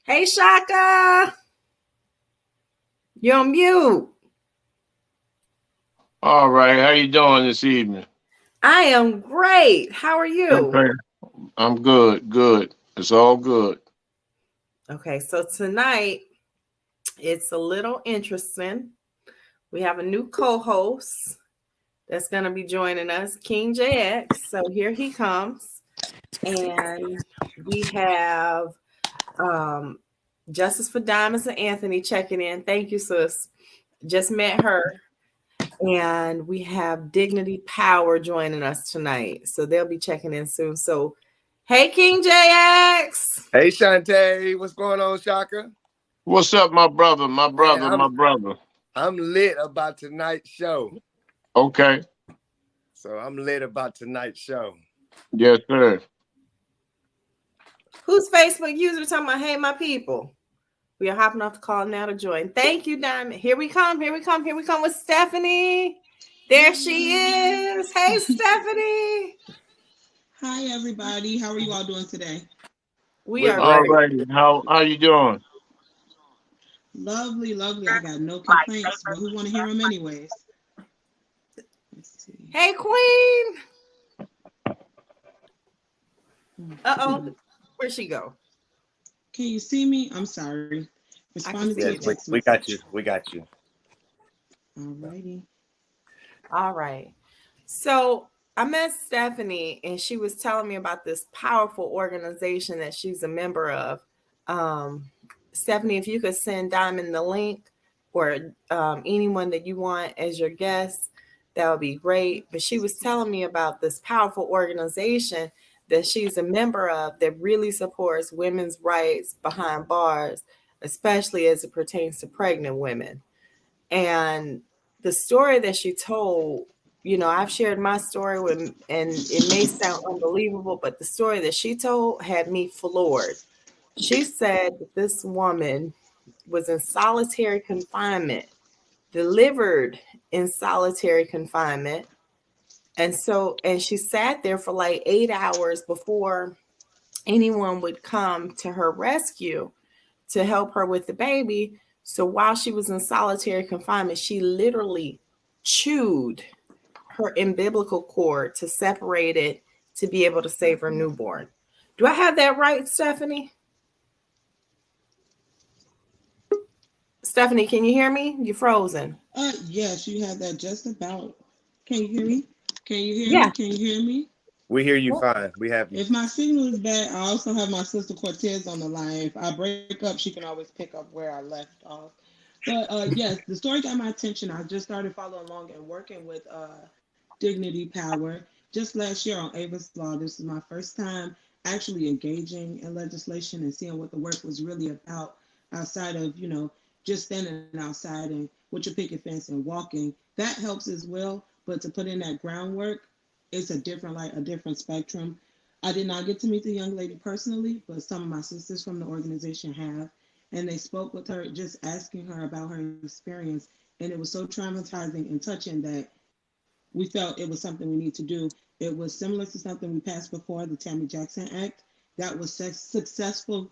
Hey, Shaka. You're on mute. All right, how you doing this evening? I am great. How are you? Okay, I'm good, good. It's all good. Okay, so tonight it's a little interesting. We have a new co-host that's going to be joining us, King JX. So here he comes. And we have um, Justice for Diamonds and Anthony checking in. Thank you, sis. Just met her. And we have Dignity Power joining us tonight. So they'll be checking in soon. So, hey, King JX. Hey Shantae, what's going on, Shaka? What's up, my brother? My Man, brother, my brother. I'm lit about tonight's show. Okay, So I'm lit about tonight's show. yes, sir. Who's Facebook user talking about, hey, my people? We are hopping off the call now to join. Thank you, Diamond. Here we come. Here we come. Here we come with Stephanie. There she is. Hey, Stephanie. Hi, everybody. How are you all doing today? We We're are All great. great. right, how you doing? Lovely, lovely. I got no complaints, but who want to hear them anyways? Let's see. Hey, Queen. Uh-oh. Where'd she go? Can you see me? I'm sorry. I can Responding see to a you. text We got message. you. We got you. Alrighty. All right. So I met Stephanie and she was telling me about this powerful organization that she's a member of. Stephanie, if you could send Diamond the link or anyone that you want as your guest, that would be great. But she was telling me about this powerful organization that she's a member of that really supports women's rights behind bars, especially as it pertains to pregnant women. And the story that she told, I've shared my story with, and it may sound unbelievable, but the story that she told had me floored. She said that this woman was in solitary confinement, delivered in solitary confinement. And she sat there for like 8 hours before anyone would come to her rescue to help her with the baby. So while she was in solitary confinement, she literally chewed her umbilical cord to separate it to be able to save her newborn. Do I have that right, Stephanie? Stephanie, can you hear me? You're frozen. Yes, you have that just about. Can you hear me? Can you hear me? Yeah. Can you hear me? We hear you fine. We have you. If my signal is bad, I also have my sister Cortez on the line. If I break up, she can always pick up where I left off. But yes, the story got my attention. I just started following along and working with Dignity Power. Just last year on Ava's Law, this is my first time actually engaging in legislation and seeing what the work was really about outside of, just standing outside and with your picket fence and walking. That helps as well. But to put in that groundwork, it's a different spectrum. I did not get to meet the young lady personally, but some of my sisters from the organization have. And they spoke with her, just asking her about her experience. And it was so traumatizing and touching that we felt it was something we need to do. It was similar to something we passed before, the Tammy Jackson Act. That was successful.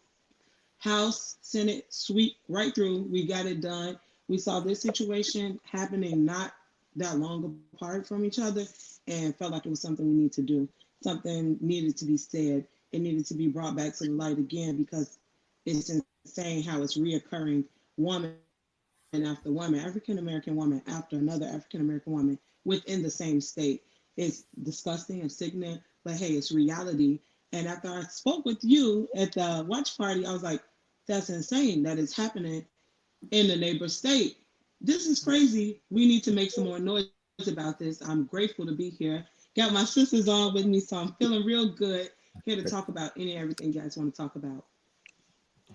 House, Senate, sweep right through. We got it done. We saw this situation happening not that long apart from each other and felt like it was something we need to do. Something needed to be said. It needed to be brought back to the light again because it's insane how it's reoccurring woman after woman, African American woman after another African American woman within the same state. It's disgusting and sickening, but hey, it's reality. And after I spoke with you at the watch party, I was like, that's insane that it's happening in the neighbor state. This is crazy. We need to make some more noise about this. I'm grateful to be here. Got my sisters on with me, so I'm feeling real good. Here to talk about any and everything you guys want to talk about.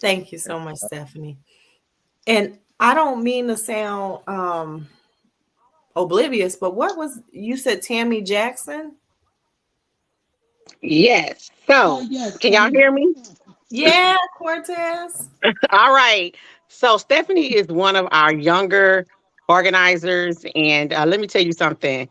Thank you so much, Stephanie. And I don't mean to sound oblivious, but what was you said Tammy Jackson? Yes. Yes, So, can y'all hear me? Yeah, Cortez. All right. So, Stephanie is one of our younger organizers. And let me tell you something.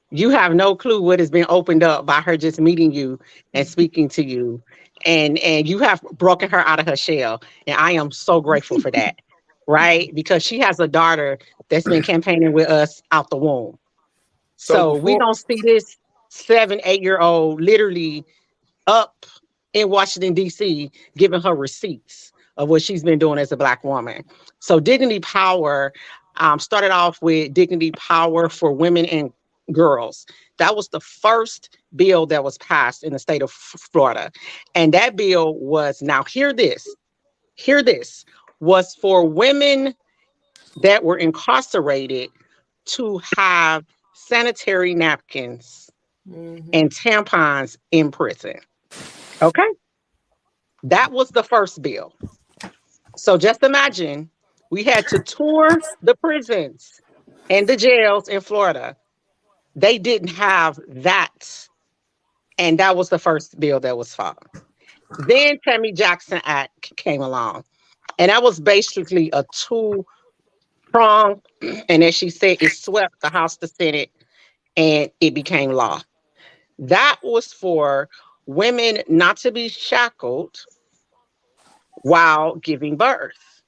You have no clue what has been opened up by her just meeting you and speaking to you. and you have broken her out of her shell, and I am so grateful for that, right? Because she has a daughter that's been campaigning with us out the womb. So So we before, don't see this 7, 8 year old literally up in Washington, D.C., giving her receipts of what she's been doing as a Black woman. So Dignity Power started off with Dignity Power for Women and Girls. That was the first bill that was passed in the state of Florida. And that bill was, now hear this, was for women that were incarcerated to have sanitary napkins and tampons in prison. Okay. That was the first bill. So just imagine we had to tour the prisons and the jails in Florida. They didn't have that. And that was the first bill that was filed. Then Tammy Jackson Act came along. And that was basically a two-prong. And as she said, it swept the House, the Senate, and it became law. That was for women not to be shackled while giving birth.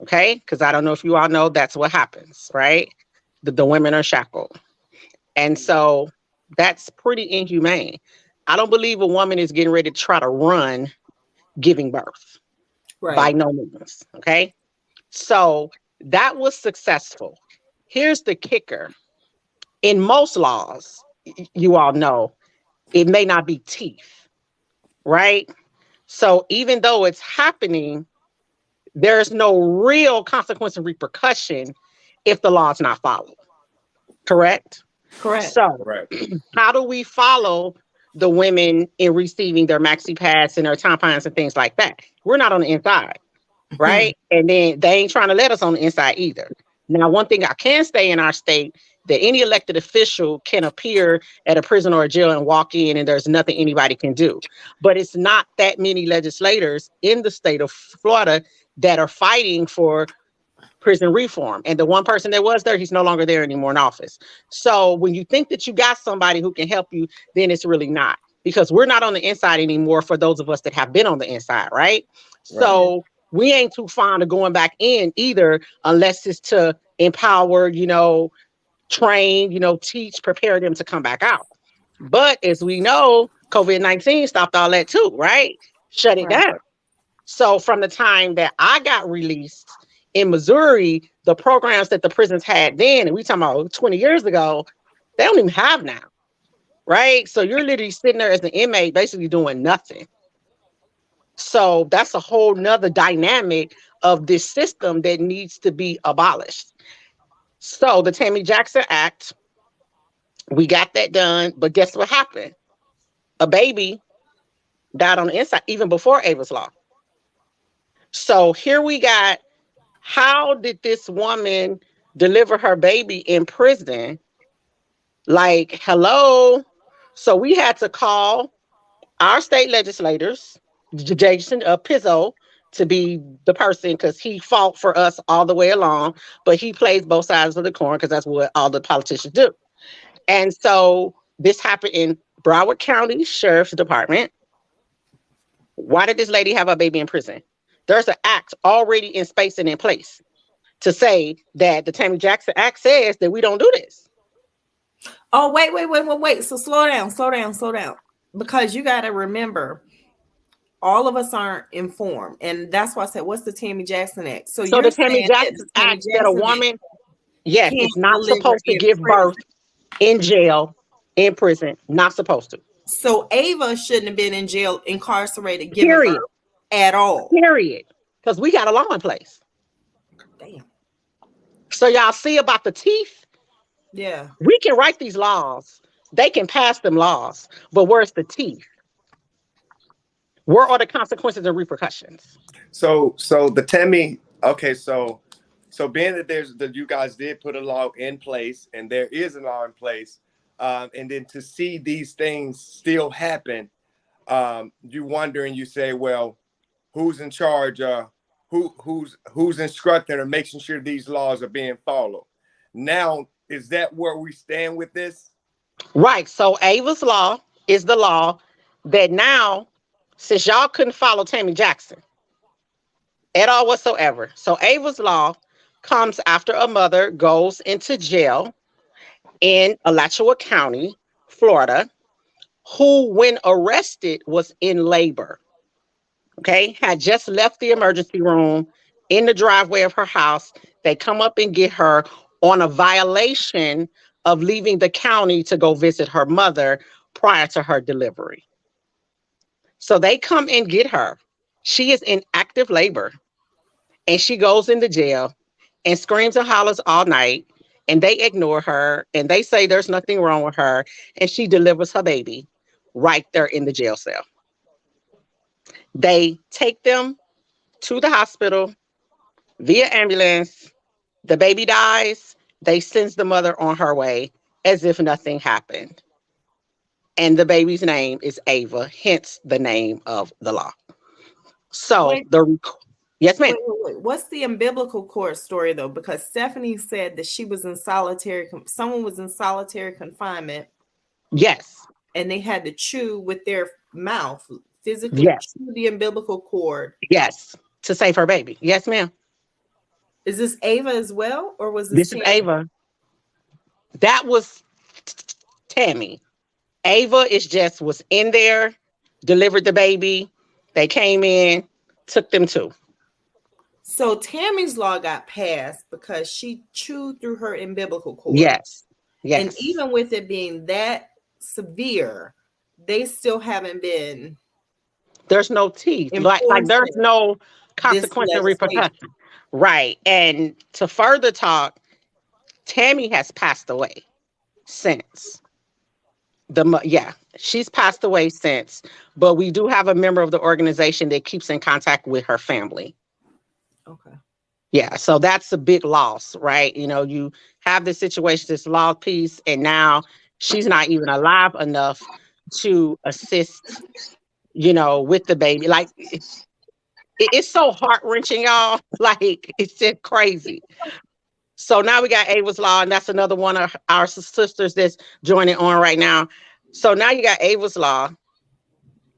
Okay. Because I don't know if you all know that's what happens, right? The women are shackled. And so that's pretty inhumane. I don't believe a woman is getting ready to try to run giving birth by Right. no means. Okay. So that was successful. Here's the kicker. In most laws, you all know, it may not be teeth, right? So even though it's happening, there's no real consequence and repercussion if the law is not followed. Correct? Correct. So, right. how do we follow the women in receiving their maxi pads and their tampons and things like that? We're not on the inside, right? And then they ain't trying to let us on the inside either. Now, one thing I can say in our state, that any elected official can appear at a prison or a jail and walk in, and there's nothing anybody can do. But it's not that many legislators in the state of Florida that are fighting for prison reform. And the one person that was there, he's no longer there anymore in office. So when you think that you got somebody who can help you, then it's really not, because we're not on the inside anymore for those of us that have been on the inside, right? So we ain't too fond of going back in either, unless it's to empower, train, teach, prepare them to come back out. But as we know, COVID-19 stopped all that too, right? Shut it Right. down. So from the time that I got released in Missouri, the programs that the prisons had then, and we talking about 20 years ago, they don't even have now, right? So you're literally sitting there as an inmate, basically doing nothing. So that's a whole nother dynamic of this system that needs to be abolished. So the Tammy Jackson Act, we got that done, but guess what happened? A baby died on the inside, even before Ava's Law. So here we got, how did this woman deliver her baby in prison? Like, hello. So we had to call our state legislators, Jason Pizzo, to be the person, because he fought for us all the way along, but he plays both sides of the coin because that's what all the politicians do. And so this happened in Broward County Sheriff's Department. Why did this lady have a baby in prison? There's an act already in space and in place to say that the Tammy Jackson Act says that we don't do this. Oh, wait. So slow down. Because you got to remember, all of us aren't informed. And that's why I said, what's the Tammy Jackson Act? So So you're the Tammy saying that the Jackson Tammy Act that a Jackson Act woman, yes, can't is not deliver supposed to in give birth prison. in jail, in prison, not supposed to. So Ava shouldn't have been in jail, incarcerated, giving Period. birth at all. Period. Because we got a law in place. Damn. So y'all see about the teeth? Yeah. We can write these laws. They can pass them laws. But where's the teeth? Where are the consequences and repercussions? So the Tammy, okay, so being that that you guys did put a law in place, and there is a law in place, and then to see these things still happen, you wonder and you say, well, who's in charge? Who's instructing or making sure these laws are being followed? Now, is that where we stand with this? Right. So Ava's Law is the law that now since y'all couldn't follow Tammy Jackson at all whatsoever. So Ava's Law comes after a mother goes into jail in Alachua County, Florida, who, when arrested, was in labor. Okay, had just left the emergency room in the driveway of her house. They come up and get her on a violation of leaving the county to go visit her mother prior to her delivery. So they come and get her. She is in active labor and she goes into jail and screams and hollers all night. And they ignore her and they say there's nothing wrong with her. And she delivers her baby right there in the jail cell. They take them to the hospital via ambulance. The baby dies. They sends the mother on her way as if nothing happened. And the baby's name is Ava, hence the name of the law. So Wait, yes, ma'am. wait. What's the umbilical cord story though? Because Stephanie said that she was in someone was in solitary confinement. Yes. And they had to chew with their mouth, physically Yes. chew the umbilical cord. Yes. To save her baby. Yes, ma'am. Is this Ava as well? Or was this This is Tammy? Ava. That was Tammy. Ava was in there, delivered the baby. They came in, took them too. So Tammy's law got passed because she chewed through her umbilical cord. Yes. Yes. And even with it being that severe, they still haven't been. There's no teeth. Like there's no consequence and repercussion. Right. And to further talk, Tammy has passed away since. She's passed away since, but we do have a member of the organization that keeps in contact with her family. Okay. Yeah, so that's a big loss, right? You know, you have this situation, this law piece, and now she's not even alive enough to assist, with the baby. Like, it's so heart-wrenching, y'all. Like, it's just crazy. So now we got Ava's Law, and that's another one of our sisters that's joining on right now. So now you got Ava's Law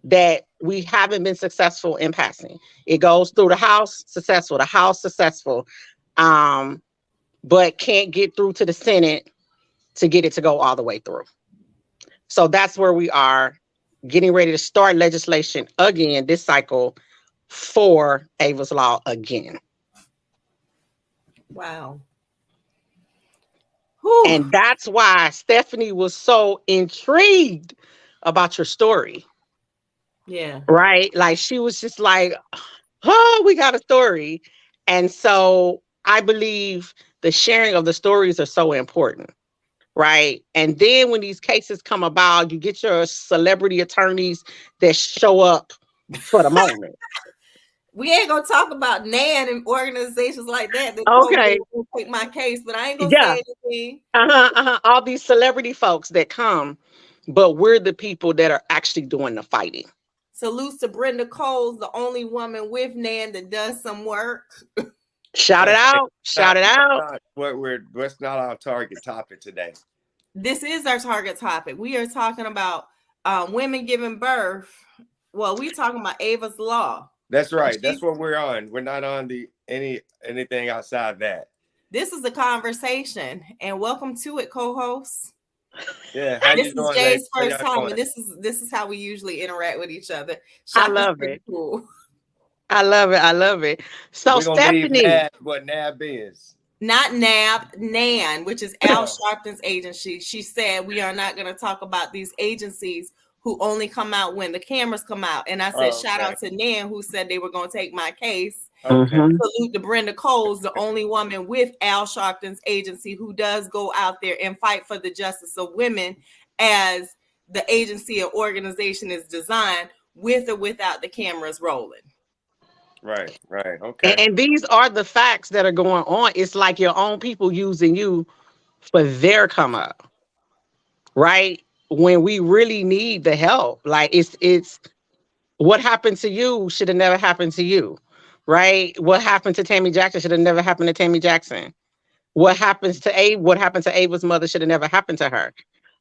that we haven't been successful in passing. It goes through the House, successful, but can't get through to the Senate to get it to go all the way through. So that's where we are, getting ready to start legislation again this cycle for Ava's Law again. Wow. Whew. And that's why Stephanie was so intrigued about your story. Yeah. Right? Like, she was just like, oh, we got a story. And so I believe the sharing of the stories are so important. Right. And then when these cases come about, you get your celebrity attorneys that show up for the moment. We ain't gonna talk about NAN and organizations like that. Okay. Take my case, but I ain't gonna say anything. All these celebrity folks that come, but we're the people that are actually doing the fighting. Salute to Brenda Coles, the only woman with NAN that does some work. Shout it out. Shout it out. What's not our target topic today? This is our target topic. We are talking about women giving birth. Well, we're talking about Ava's Law. That's right. That's what we're on. We're not on anything outside that. This is a conversation, and welcome to it, co-host. Yeah, how this you is doing, Jay's first time, and this is how we usually interact with each other. I love it. Cool. I love it. So Stephanie, what NAB is? Not NAB, NAN, which is Al Sharpton's agency. She said we are not going to talk about these agencies who only come out when the cameras come out. And I said, shout out to Nan, who said they were going to take my case. Okay. Salute to Brenda Coles, the only woman with Al Sharpton's agency who does go out there and fight for the justice of women as the agency or organization is designed, with or without the cameras rolling. Right. Okay. And these are the facts that are going on. It's like your own people using you for their come up, right? When we really need the help. Like, it's what happened to you should have never happened to you, right? What happened to Tammy Jackson should have never happened to Tammy Jackson. What happened to Ava's mother should have never happened to her.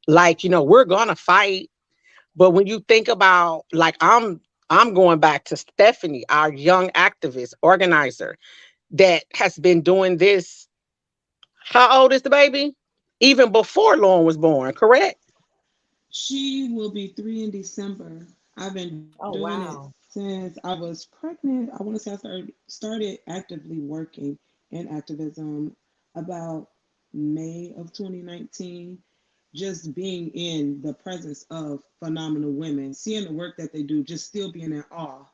Like, we're gonna fight, but when you think about, like, I'm I'm going back to Stephanie, our young activist organizer that has been doing this. How old is the baby? Even before Lauren was born, correct? She will be 3 in December. I've been Oh, doing it wow. since I was pregnant. I want to say I started actively working in activism about May of 2019. Just being in the presence of phenomenal women, seeing the work that they do, just still being in awe.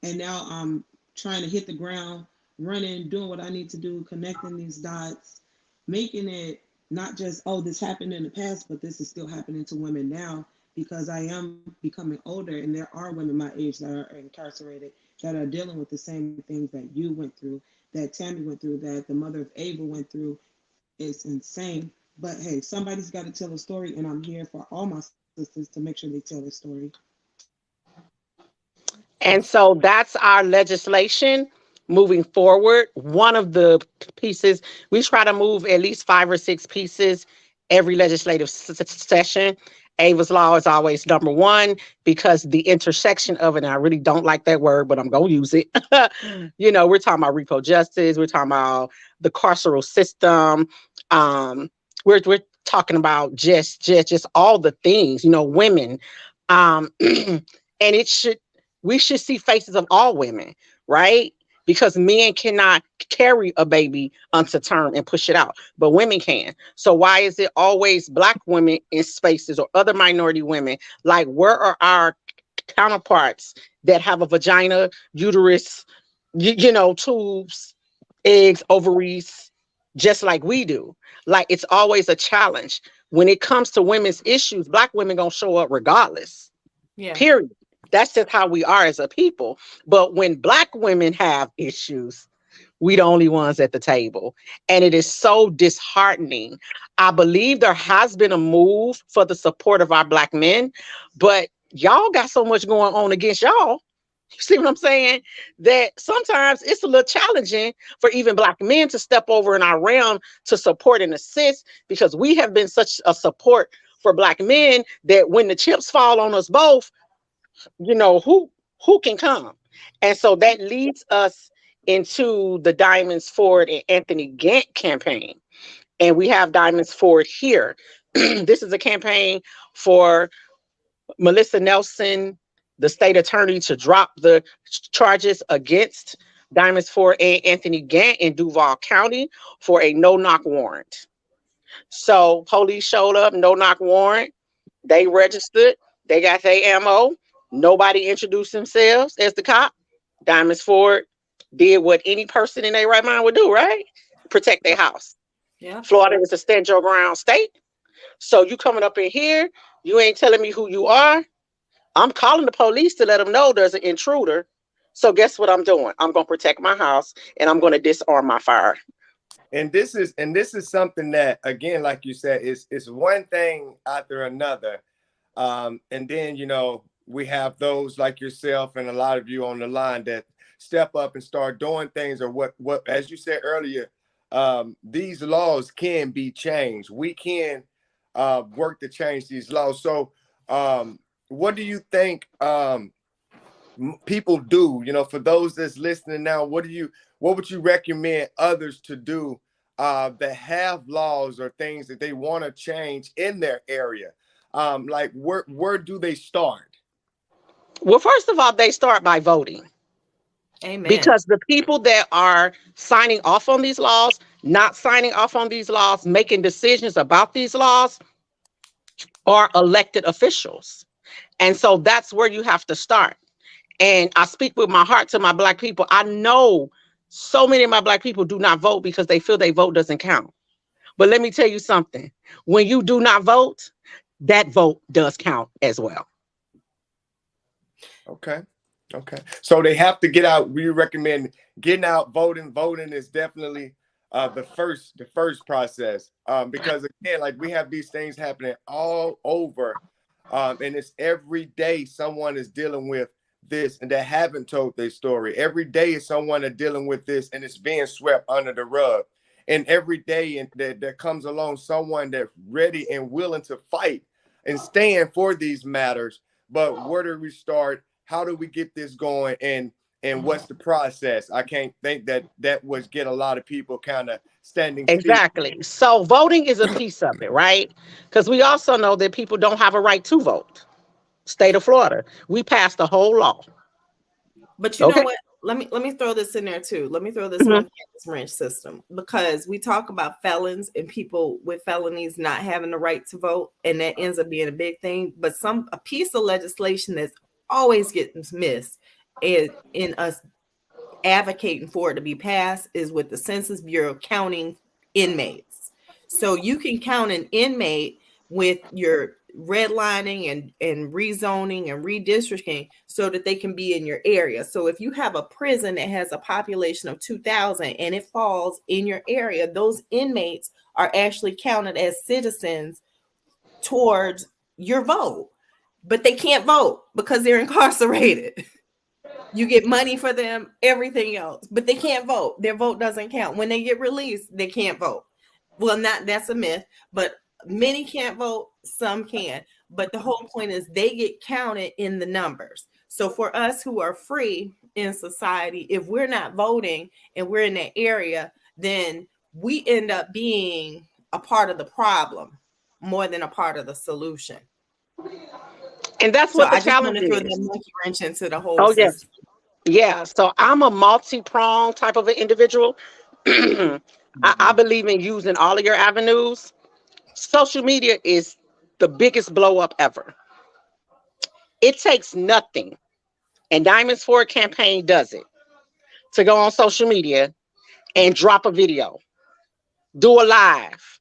And now I'm trying to hit the ground running, doing what I need to do, connecting these dots, making it not just, oh, this happened in the past, but this is still happening to women now, because I am becoming older and there are women my age that are incarcerated that are dealing with the same things that you went through, that Tammy went through, that the mother of Ava went through. It's insane. But hey, somebody's got to tell a story, and I'm here for all my sisters to make sure they tell the story. And so that's our legislation moving forward. One of the pieces, we try to move at least 5 or 6 pieces every legislative session. Ava's law is always number one because the intersection of it, and I really don't like that word, but I'm going to use it. We're talking about repo justice, we're talking about the carceral system. Um, we're talking about just all the things, women. And we should see faces of all women, right? Because men cannot carry a baby unto term and push it out, but women can. So why is it always Black women in spaces or other minority women? Like, where are our counterparts that have a vagina, uterus, tubes, eggs, ovaries, just like we do? Like, it's always a challenge. When it comes to women's issues, Black women gonna show up regardless. Yeah. Period. That's just how we are as a people. But when Black women have issues, we the only ones at the table. And it is so disheartening. I believe there has been a move for the support of our Black men, but y'all got so much going on against y'all. You see what I'm saying? That sometimes it's a little challenging for even Black men to step over in our realm to support and assist, because we have been such a support for Black men that when the chips fall on us both, who can come. And so that leads us into the Diamonds Forward and Anthony Gant campaign. And we have Diamonds Forward here. This is a campaign for Melissa Nelson, the state attorney, to drop the charges against Diamonds Forward and Anthony Gant in Duval County for a no-knock warrant. So police showed up, no-knock warrant. They registered. They got their ammo. Nobody introduced themselves as the cop. Diamonds Ford did what any person in their right mind would do, right? Protect their house. Yeah. Florida is a stand your ground state. So you coming up in here, you ain't telling me who you are. I'm calling the police to let them know there's an intruder. So guess what I'm doing? I'm going to protect my house and I'm going to disarm my fire. And this is something that, again, like you said, is one thing after another. And then, we have those like yourself and a lot of you on the line that step up and start doing things, or what as you said earlier, these laws can be changed. We can work to change these laws. So what do you think people do, for those that's listening now? What would you recommend others to do that have laws or things that they want to change in their area? Like, where do they start? Well, first of all, they start by voting, Amen. because the people that are signing off on these laws, not signing off on these laws, making decisions about these laws, are elected officials. And so that's where you have to start. And I speak with my heart to my Black people. I know so many of my Black people do not vote because they feel their vote doesn't count. But let me tell you something. When you do not vote, that vote does count as well. Okay. Okay. So they have to get out. We recommend getting out, voting. Voting is definitely the first process. Because again, like, we have these things happening all over. And it's every day someone is dealing with this and that haven't told their story. Every day is someone that's dealing with this and it's being swept under the rug. And every day that comes along someone that's ready and willing to fight and stand for these matters. But where do we start? how do we get this going, and what's the process? I can't think that would get a lot of people kind of standing still. Exactly. So voting is a piece of it, right? Because we also know that people don't have a right to vote. State of Florida, we passed a whole law. But you know what? Let me throw this in there too. Let me throw this monkey in this wrench system, because we talk about felons and people with felonies not having the right to vote, and that ends up being a big thing. But a piece of legislation that's always getting missed in us advocating for it to be passed is with the Census Bureau counting inmates. So you can count an inmate with your redlining and rezoning and redistricting so that they can be in your area. So if you have a prison that has a population of 2,000 and it falls in your area, those inmates are actually counted as citizens towards your vote, but they can't vote because they're incarcerated. You get money for them, everything else, but they can't vote. Their vote doesn't count. When they get released, they can't vote. Well, that's a myth, but many can't vote, some can. But the whole point is they get counted in the numbers. So for us who are free in society, if we're not voting and we're in that area, then we end up being a part of the problem more than a part of the solution. And that's what the challenge is. I just want to throw the monkey wrench into the whole system. Yes. Yeah. So I'm a multi-pronged type of an individual. I believe in using all of your avenues. Social media is the biggest blow up ever. It takes nothing, and Diamonds for a Campaign does it, to go on social media and drop a video, do a live,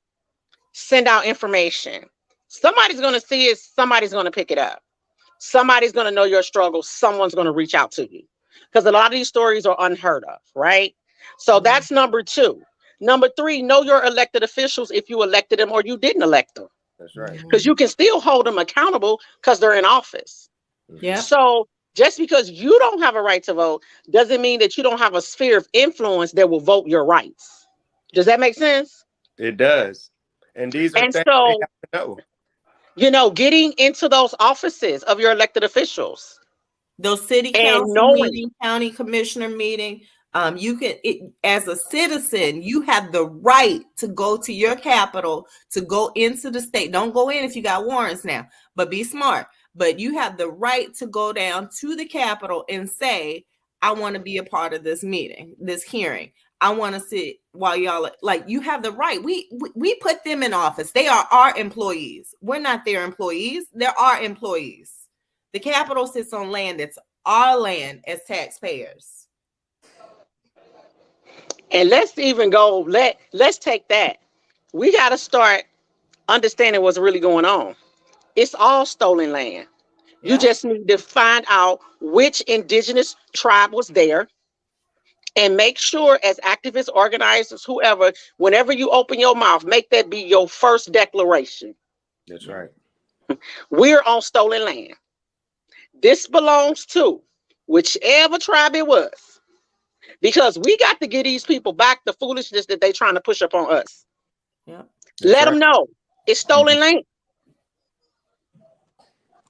send out information. Somebody's going to see it. Somebody's going to pick it up. Somebody's going to know your struggle. Someone's going to reach out to you, because a lot of these stories are unheard of, right? So that's number 2. Number 3, know your elected officials if you elected them or you didn't elect them. That's right. Because you can still hold them accountable because they're in office. Yeah. So just because you don't have a right to vote doesn't mean that you don't have a sphere of influence that will vote your rights. Does that make sense? It does. And these are things they so, have to know. You know, getting into those offices of your elected officials, those city council meeting, county commissioner meeting, you can, as a citizen, you have the right to go to your capital, to go into the state. Don't go in if you got warrants now, but be smart. But you have the right to go down to the Capitol and say, I want to be a part of this meeting, this hearing. I want to sit while y'all, like, you have the right. We put them in office. They are our employees. We're not their employees. They're our employees. The Capitol sits on land that's our land as taxpayers. And let's even go, let's take that. We got to start understanding what's really going on. It's all stolen land. You just need to find out which indigenous tribe was there, and make sure, as activists, organizers, whoever, whenever you open your mouth, make that be your first declaration. That's right. We're on stolen land. This belongs to whichever tribe it was, because we got to give these people back the foolishness that they're trying to push up on us. Yeah. Let them know it's stolen land.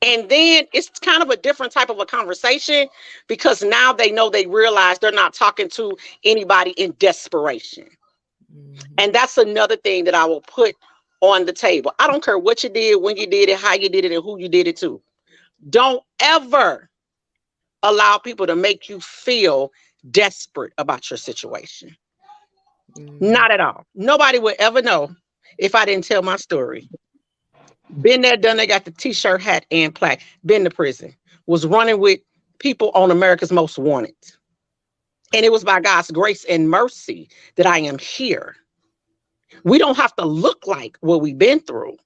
And then it's kind of a different type of a conversation, because now they know, they realize they're not talking to anybody in desperation. And that's another thing that I will put on the table. I don't care what you did, when you did it, how you did it, and who you did it to. Don't ever allow people to make you feel desperate about your situation. Not at all. Nobody would ever know if I didn't tell my story. Been there, done that, got the t-shirt, hat, and plaque. Been to prison. Was running with people on America's Most Wanted. And it was by God's grace and mercy that I am here. We don't have to look like what we've been through.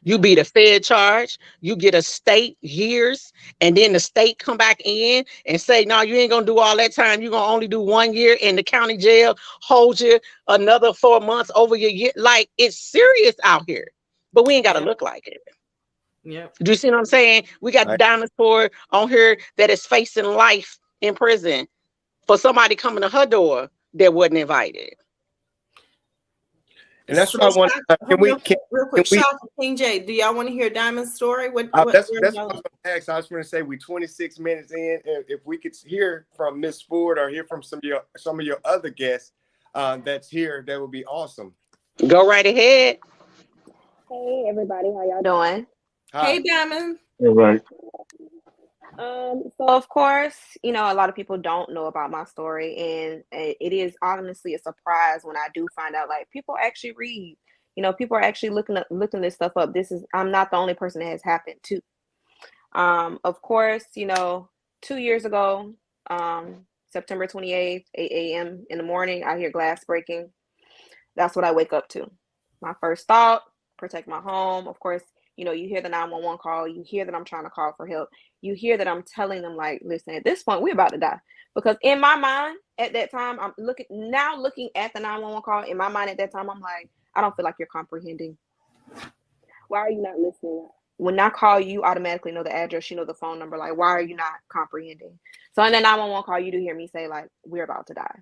You beat a Fed charge, you get a state years, and then the state come back in and say, no, you ain't gonna do all that time. You're gonna only do 1 year, and the county jail holds you another 4 months over your year. Like, it's serious out here. But we ain't got to look like it. Yeah. Do you see what I'm saying? We got Diamonds for on here that is facing life in prison for somebody coming to her door that wasn't invited. And that's So, what I want. Can we? real quick, we? Shaka, King J, do y'all want to hear Diamond's story? That's Where what I y'all? was going to ask. I was going to say we 26 minutes in. If we could hear from Miss Ford or hear from some of your other guests that's here, that would be awesome. Go right ahead. Hey everybody, how y'all doing? Hi. Hey, Diamond. All right. So of course, you know, a lot of people don't know about my story, and it is honestly a surprise when I do find out. Like, people actually read. You know, people are actually looking this stuff up. I'm not the only person that has happened to. Of course, you know, 2 years ago, September 28th, 8 a.m. in the morning, I hear glass breaking. That's what I wake up to. My first thought, protect my home. Of course, you know, you hear the 911 call. You hear that I'm trying to call for help. You hear that I'm telling them, like, listen, at this point, we're about to die. Because in my mind, at that time, I'm looking at the 911 call. In my mind at that time, I'm like, I don't feel like you're comprehending. Why are you not listening? When I call, you automatically know the address, you know the phone number. Like, why are you not comprehending? So in the 911 call, you do hear me say, like, we're about to die.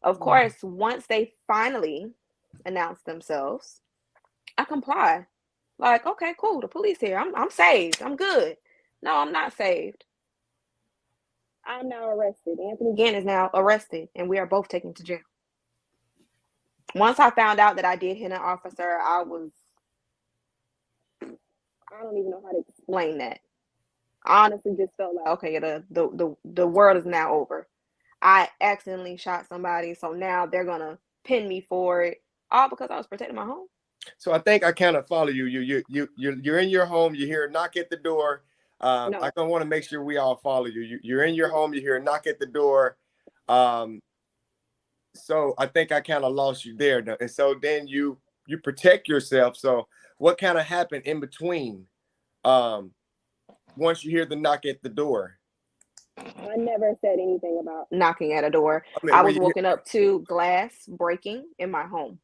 Of course, once they finally announce themselves, I comply. Like, okay, cool, the police here. I'm saved. I'm good. No, I'm not saved. I'm now arrested. Anthony Gann is now arrested, and we are both taken to jail. Once I found out that I did hit an officer, I don't even know how to explain that. I honestly just felt like, okay, the world is now over. I accidentally shot somebody, so now they're gonna pin me for it, all because I was protecting my home. So I think I kind of follow you. You're in your home. You hear a knock at the door. No. I kind of want to make sure we all follow you. You're in your home. You hear a knock at the door. So I think I kind of lost you there. And so then you protect yourself. So what kind of happened in between? Once you hear the knock at the door. I never said anything about knocking at a door. I mean, I was woken up to glass breaking in my home.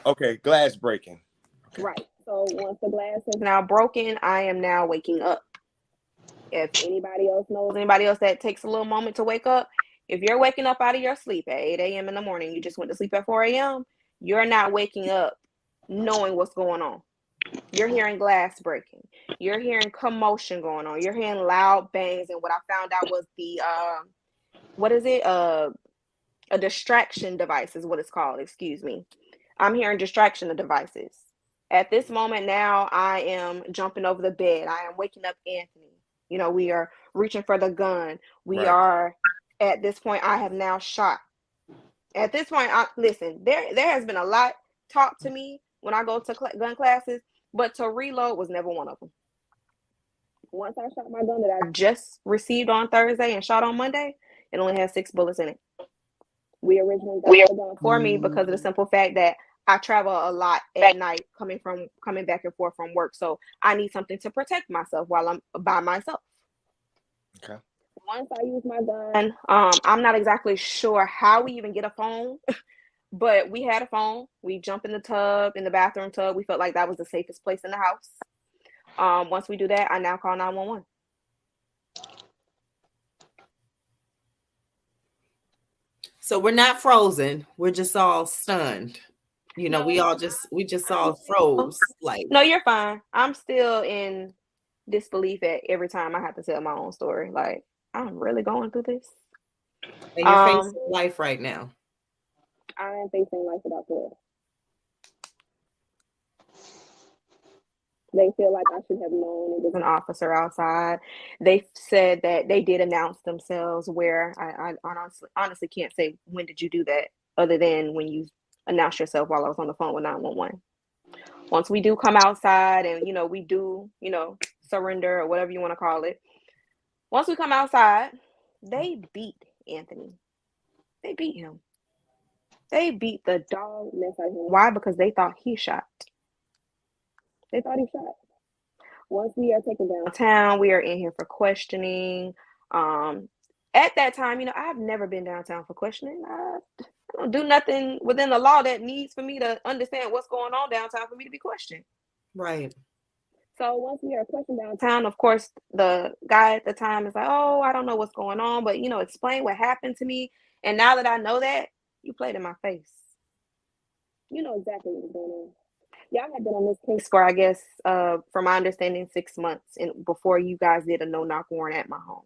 Okay, glass breaking. Okay. Right. So once the glass is now broken, I am now waking up. If anybody else knows anybody else that takes a little moment to wake up, if you're waking up out of your sleep at 8 a.m. in the morning, you just went to sleep at 4 a.m., you're not waking up knowing what's going on. You're hearing glass breaking. You're hearing commotion going on. You're hearing loud bangs. And what I found out was a distraction device is what it's called. Excuse me. I'm hearing distraction devices. At this moment now, I am jumping over the bed. I am waking up Anthony. You know, we are reaching for the gun. We are, at this point, I have now shot. At this point, listen, there has been a lot taught to me when I go to gun classes, but to reload was never one of them. Once I shot my gun that I just received on Thursday and shot on Monday, it only has 6 bullets in it. We originally got the gun for me because of the simple fact that I travel a lot at night coming back and forth from work. So I need something to protect myself while I'm by myself. Okay. Once I use my gun, I'm not exactly sure how we even get a phone, but we had a phone. We jumped in the bathroom tub. We felt like that was the safest place in the house. Once we do that, I now call 911. So we're not frozen. We're just all stunned. You know, we just all froze. Like, no, you're fine. I'm still in disbelief at every time I have to tell my own story. Like, I'm really going through this. and you're facing life right now. I am facing life without parole. They feel like I should have known it was an officer outside. They said that they did announce themselves, where I honestly can't say when did you do that, other than when you announced yourself while I was on the phone with 911. Once we do come outside and, you know, we do, you know, surrender or whatever you want to call it. Once we come outside, they beat Anthony. They beat him. They beat the dog mess out of him. Why? Because they thought he shot. They thought he shot. Once we are taken downtown, we are in here for questioning. At that time, you know, I've never been downtown for questioning. I don't do nothing within the law that needs for me to understand what's going on downtown for me to be questioned. Right. So once we are questioned downtown, of course, the guy at the time is like, oh, I don't know what's going on, but, you know, explain what happened to me. And now that I know that, you played in my face. You know exactly what was going on. Y'all had been on this case for, I guess, from my understanding, 6 months, and before you guys did a no-knock warrant at my home.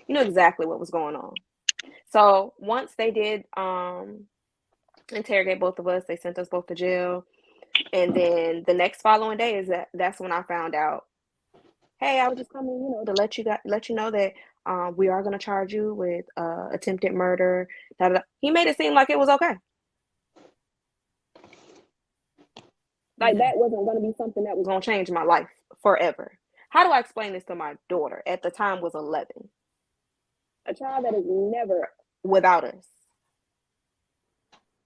You know exactly what was going on. So once they did interrogate both of us, they sent us both to jail, and then the next following day is that's when I found out. Hey, I was just coming, to let you know that we are going to charge you with attempted murder. Da, da, da. He made it seem like it was okay. Like that wasn't going to be something that was going to change my life forever. How do I explain this to my daughter? At the time was 11. A child that is never without us.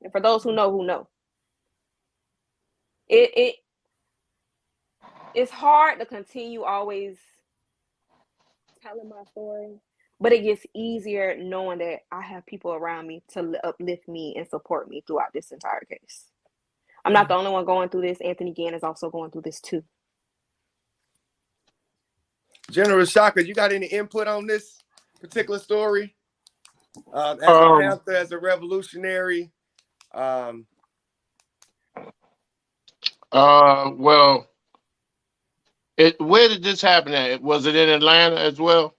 And for those who know. It's hard to continue always telling my story, but it gets easier knowing that I have people around me to uplift me and support me throughout this entire case. I'm not the only one going through this. Anthony Gann is also going through this too. General Shaka, you got any input on this particular story? As a Panther, as a revolutionary. Well, where did this happen at? Was it in Atlanta as well?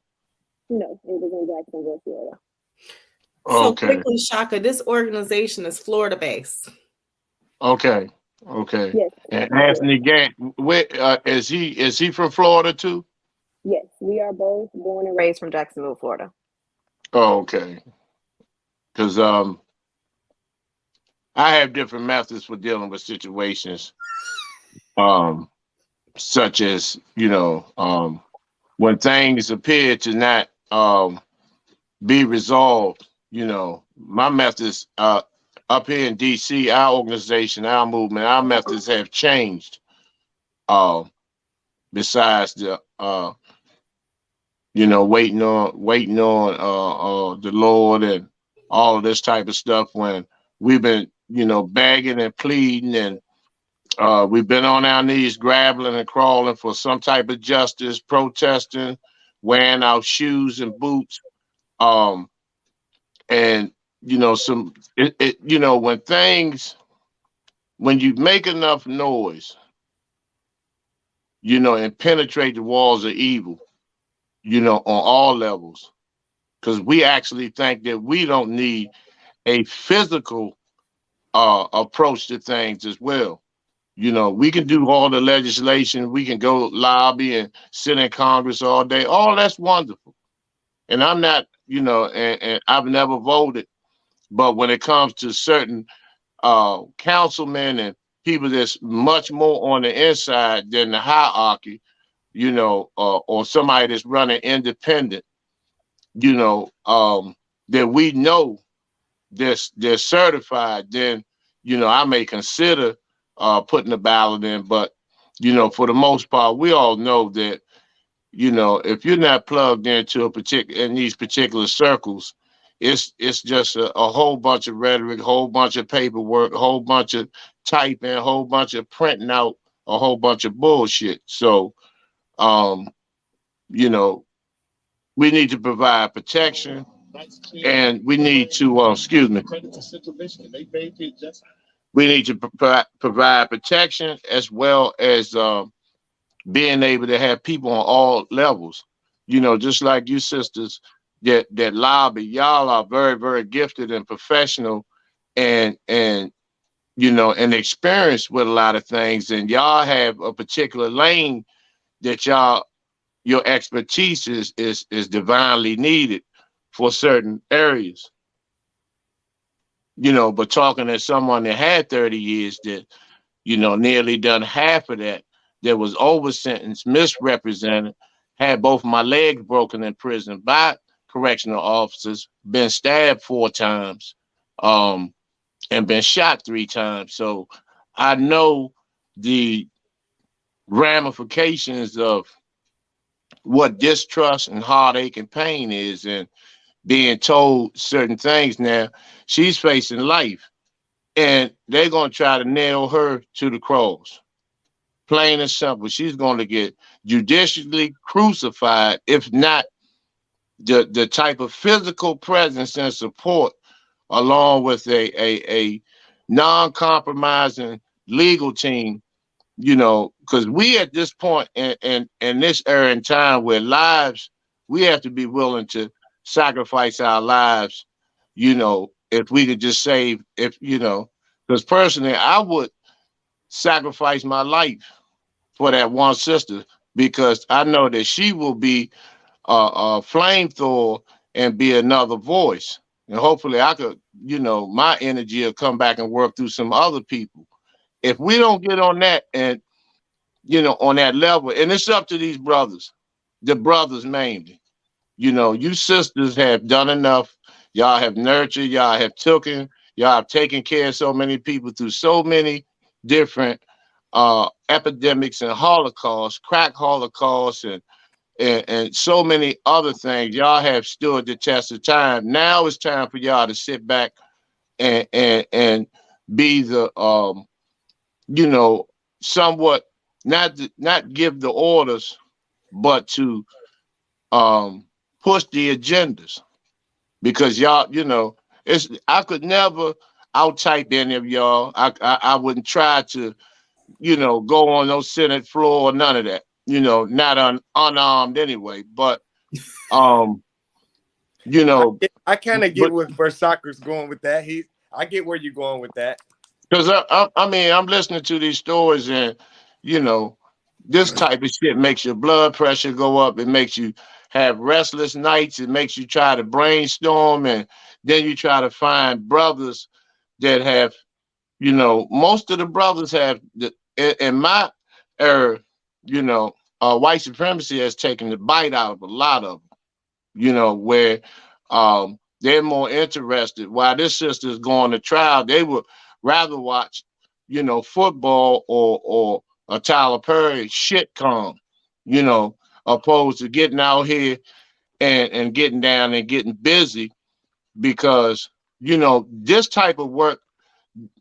No, it was in Jacksonville, Florida. So Okay. quickly, Shaka, this organization is Florida based. Okay. Yes. And Anthony Gann, where is he? Is he from Florida too? Yes, we are both born and raised from Jacksonville, Florida. Oh, okay. Because I have different methods for dealing with situations, such as when things appear to not be resolved. My methods up here in DC, our organization, our movement, our methods have changed. Besides the waiting on the Lord and all of this type of stuff, when we've been begging and pleading, and we've been on our knees grappling and crawling for some type of justice, protesting, wearing our shoes and boots, and when you make enough noise, and penetrate the walls of evil, on all levels, because we actually think that we don't need a physical approach to things as well. We can do all the legislation, we can go lobby and sit in Congress all day. All that's wonderful. And I'm not, and I've never voted, but when it comes to certain councilmen and people that's much more on the inside than the hierarchy, or somebody that's running independent, that we know they're certified, then, I may consider putting the ballot in. But, for the most part, we all know that, if you're not plugged into in these particular circles, it's just a whole bunch of rhetoric, a whole bunch of paperwork, a whole bunch of typing, a whole bunch of printing out, a whole bunch of bullshit. So, we need to provide protection, and we need to, excuse me, we need to provide protection, as well as being able to have people on all levels. Just like you sisters that lobby, y'all are very, very gifted and professional, and and experienced with a lot of things, and y'all have a particular lane that your expertise is divinely needed for certain areas. But talking to someone that had 30 years, that nearly done half of that was over sentenced, misrepresented, had both my legs broken in prison by correctional officers, been stabbed 4 times, and been shot 3 times. So I know the ramifications of what distrust and heartache and pain is, and being told certain things. Now she's facing life, and they're going to try to nail her to the cross. Plain and simple. She's going to get judicially crucified, if not the type of physical presence and support, along with a non-compromising legal team, because we at this point in this era and time where lives, we have to be willing to sacrifice our lives, if we could just save, because personally, I would sacrifice my life for that one sister because I know that she will be a flamethrower and be another voice. And hopefully I could, my energy will come back and work through some other people. If we don't get on that and, on that level, and it's up to these brothers, the brothers mainly, you sisters have done enough. Y'all have nurtured, y'all have taken care of so many people through so many different epidemics and holocausts, crack holocausts, and so many other things. Y'all have stood the test of time. Now it's time for y'all to sit back and be the you know somewhat not give the orders, but to push the agendas, because y'all, it's I could never out type any of y'all. I wouldn't try to, go on no Senate floor or none of that. Not unarmed anyway. But um, you know, I kind of get but where soccer's going with that. I get where you're going with that. because I mean, I'm listening to these stories, and you know, this type of shit makes your blood pressure go up. It makes you have restless nights. It makes you try to brainstorm, and then you try to find brothers that have, most of the brothers have in my era, white supremacy has taken the bite out of a lot of them, where they're more interested. While this sister's going to trial, they would rather watch, football or a Tyler Perry shitcom, you know, opposed to getting out here and getting down and getting busy, because, this type of work,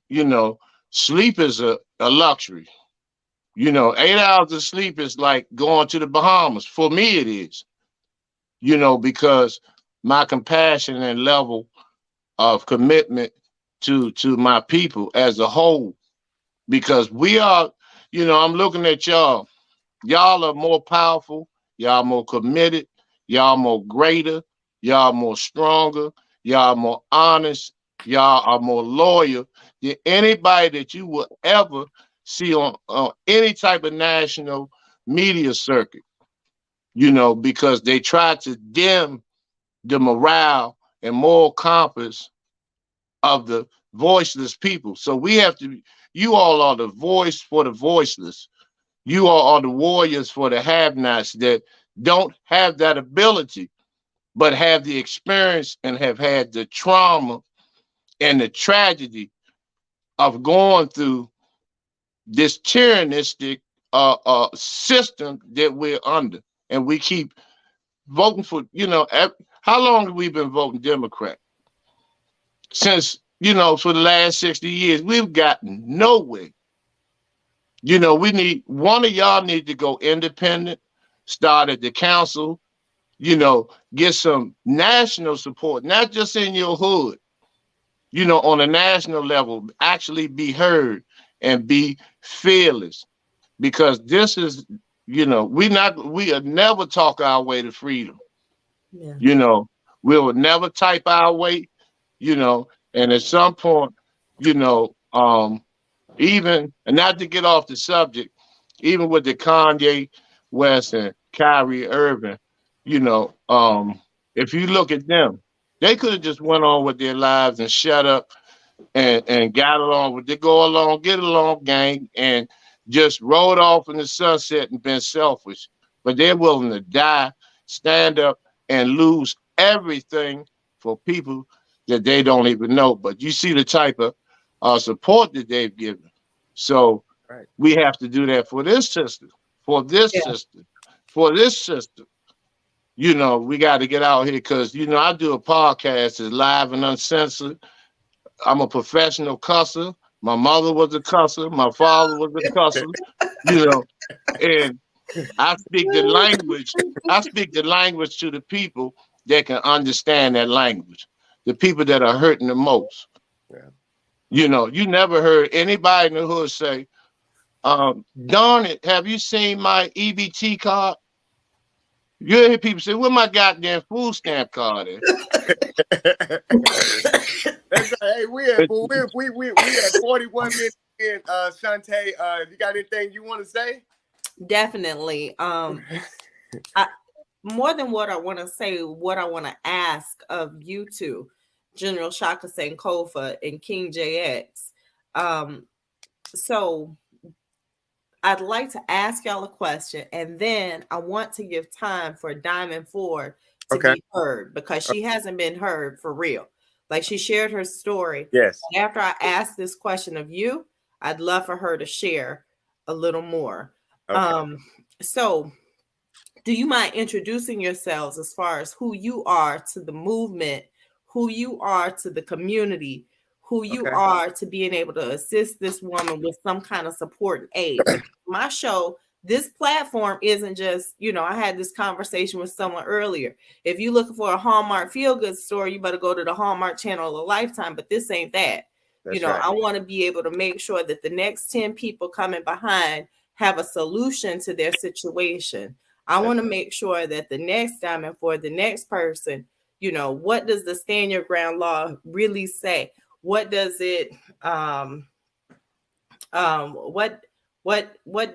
you know, sleep is a luxury. 8 hours of sleep is like going to the Bahamas. For me, it is, because my compassion and level of commitment to my people as a whole, because we are, I'm looking at y'all. Y'all are more powerful, y'all more committed, y'all more greater, y'all more stronger, y'all more honest, y'all are more loyal than anybody that you will ever see on any type of national media circuit, because they try to dim the morale and moral compass of the voiceless people. So we have to, you all are the voice for the voiceless. You all are the warriors for the have-nots that don't have that ability, but have the experience and have had the trauma and the tragedy of going through this tyrannistic system that we're under. And we keep voting for, how long have we been voting Democrat? Since, for the last 60 years, we've gotten nowhere. We need, one of y'all need to go independent, start at the council, get some national support, not just in your hood, on a national level, actually be heard and be fearless. Because this is, we'll never talk our way to freedom. Yeah. We will never type our way, and at some point, even, and not to get off the subject, even with the Kanye West and Kyrie Irving, if you look at them, they could have just went on with their lives and shut up and got along with, they go along, get along, gang, and just rode off in the sunset and been selfish. But they're willing to die, stand up, and lose everything for people that they don't even know. But you see the type of support that they've given. So Right. we have to do that for this system, for this Yeah. system, for this system. We got to get out here because, I do a podcast, it's live and uncensored. I'm a professional cusser. My mother was a cusser. My father was a cusser, you know, and I speak the language. I speak the language to the people that can understand that language, the people that are hurting the most. Yeah. You know, you never heard anybody in the hood say, darn it, have you seen my EBT card? You hear people say, where my goddamn food stamp card is? That's right. Hey, we at 41 minutes in. Shantae, you got anything you want to say? Definitely. More than what I want to say, what I want to ask of you two, General Shaka Sankofa and King JX. So I'd like to ask y'all a question, and then I want to give time for Diamond Ford to Okay. be heard, because she hasn't been heard for real. Like, she shared her story. Yes. After I ask this question of you, I'd love for her to share a little more. Okay. So do you mind introducing yourselves as far as who you are to the movement, who you are to the community, who you Okay. are to being able to assist this woman with some kind of support and aid? Because my show, this platform isn't just, I had this conversation with someone earlier. If you're looking for a Hallmark feel-good story, you better go to the Hallmark Channel of Lifetime, but this ain't that. That's right. I want to be able to make sure that the next 10 people coming behind have a solution to their situation. I want to make sure that the next Diamond for the next person, what does the stand your ground law really say? What does it what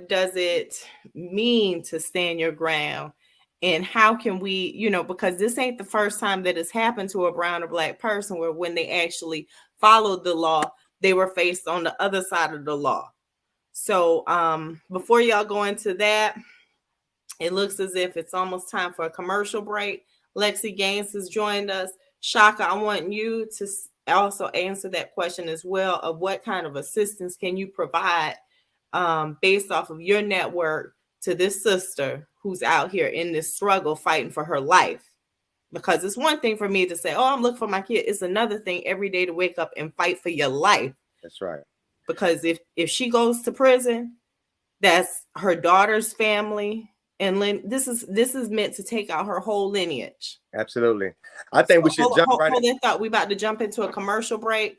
does it mean to stand your ground? And how can we, because this ain't the first time that it's happened to a brown or black person, where when they actually followed the law, they were faced on the other side of the law. So before y'all go into that, it looks as if it's almost time for a commercial break. Lexi Gaines has joined us. Shaka, I want you to also answer that question as well, of what kind of assistance can you provide based off of your network to this sister who's out here in this struggle fighting for her life. Because it's one thing for me to say, oh, I'm looking for my kid. It's another thing every day to wake up and fight for your life. That's right. Because if she goes to prison, that's her daughter's family. And this is meant to take out her whole lineage. Absolutely. I think we should jump right in. I thought we about to jump into a commercial break.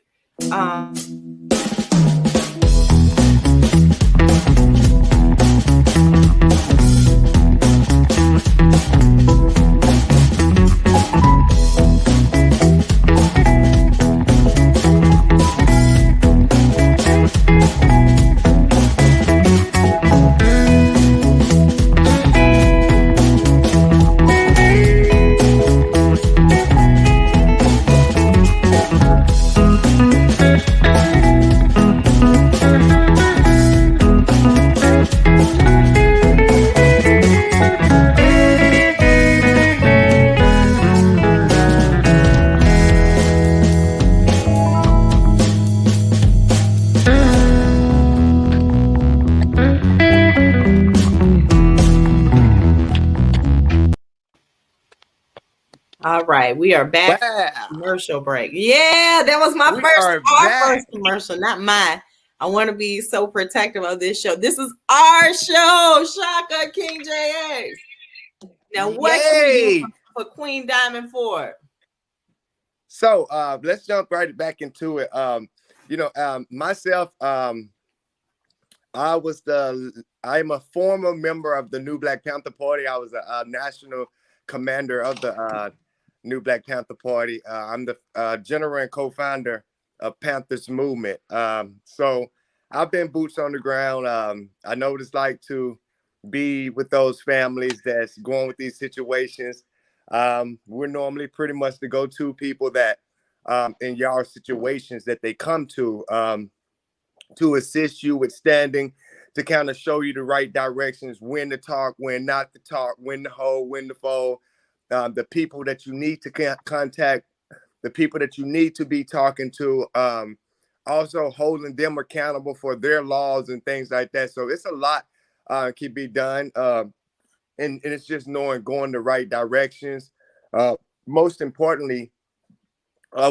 All right, we are back. Wow. Commercial break. Yeah, that was our first commercial, not mine. I want to be so protective of this show. This is our show, Shaka King JX. Now, what can we do for Queen Diamond Ford? So let's jump right back into it. Myself, I am a former member of the New Black Panther Party. I was a national commander of the New Black Panther Party. I'm the general and co-founder of Panthers Movement. So I've been boots on the ground. I know what it's like to be with those families that's going with these situations. We're normally pretty much the go-to people that in y'all situations that they come to assist you with standing, to kind of show you the right directions, when to talk, when not to talk, when to hold, when to fold. The people that you need to contact, the people that you need to be talking to, also holding them accountable for their laws and things like that. So it's a lot can be done. And it's just going the right directions. Most importantly,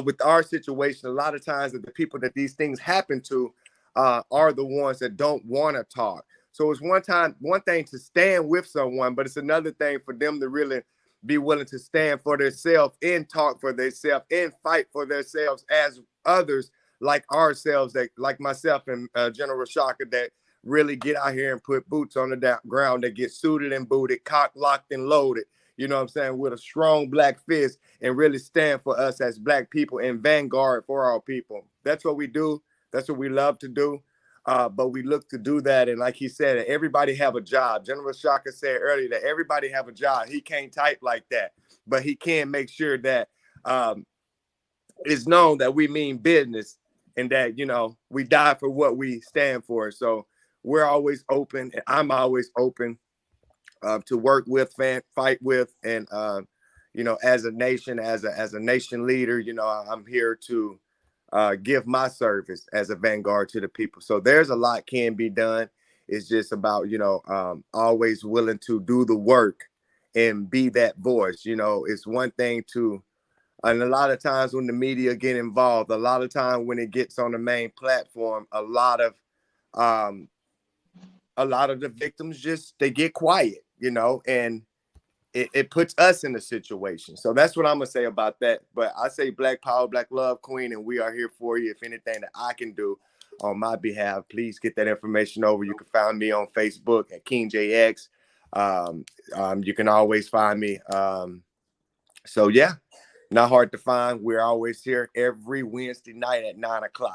with our situation, a lot of times that the people that these things happen to are the ones that don't want to talk. So it's one thing to stand with someone, but it's another thing for them to really be willing to stand for themselves and talk for themselves and fight for themselves as others like ourselves, that like myself and General Shaka, that really get out here and put boots on the ground, that get suited and booted, cock locked and loaded. You know what I'm saying? With a strong black fist, and really stand for us as black people and vanguard for our people. That's what we do. That's what we love to do. But we look to do that. And like he said, everybody have a job. General Shaka said earlier that everybody have a job. He can't type like that, but he can make sure that it's known that we mean business, and that, you know, we die for what we stand for. So we're always open, and I'm always open to work with, fight with, and you know, as a nation, as a nation leader, you know, I'm here to give my service as a vanguard to the people. So there's a lot can be done. It's just about, you know, always willing to do the work and be that voice. You know, it's one thing to, and a lot of times when the media get involved, a lot of time when it gets on the main platform, a lot of the victims just, they get quiet, you know, and it puts us in a situation. So that's what I'm gonna say about that. But I say Black Power, Black Love, Queen, and we are here for you. If anything that I can do on my behalf, please get that information over. You can find me on Facebook at King JX. You can always find me. So yeah, not hard to find. We're always here every Wednesday night at 9:00.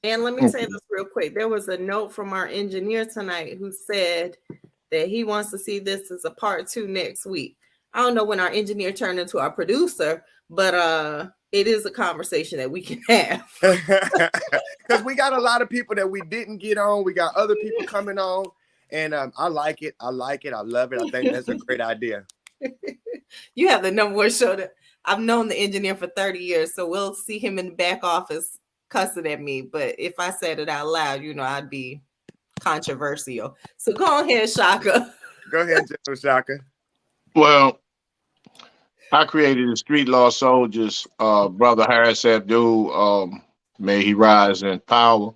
And let me say this real quick. There was a note from our engineer tonight who said that he wants to see this as a part 2 next week. I don't know when our engineer turned into our producer, but it is a conversation that we can have. Because we got a lot of people that we didn't get on. We got other people coming on, and I like it. I like it. I love it. I think that's a great idea. You have the number one show that I've known the engineer for 30 years, so we'll see him in the back office cussing at me. But if I said it out loud, you know, I'd be controversial. So go ahead, Shaka. Go ahead, General Shaka. Well, I created the Street Law Soldiers, Brother Harris Abdul, may he rise in power,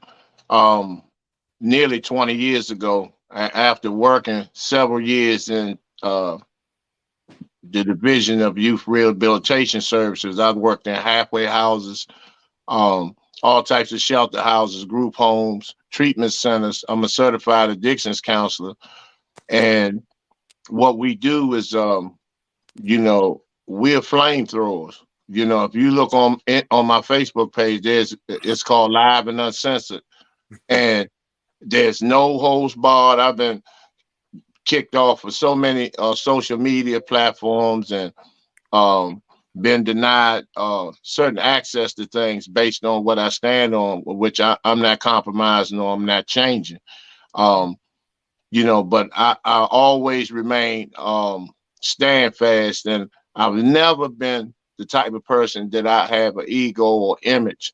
nearly 20 years ago, after working several years in the Division of Youth Rehabilitation Services. I've worked in halfway houses, all types of shelter houses, group homes, treatment centers. I'm a certified addictions counselor. And what we do is, you know, we're flamethrowers. You know, if you look on my Facebook page, it's called Live and Uncensored. And there's no holds barred. I've been kicked off of so many social media platforms, and been denied certain access to things based on what I stand on, which I'm not compromising or I'm not changing. You know, but I always remain stand fast, and I've never been the type of person that I have an ego or image,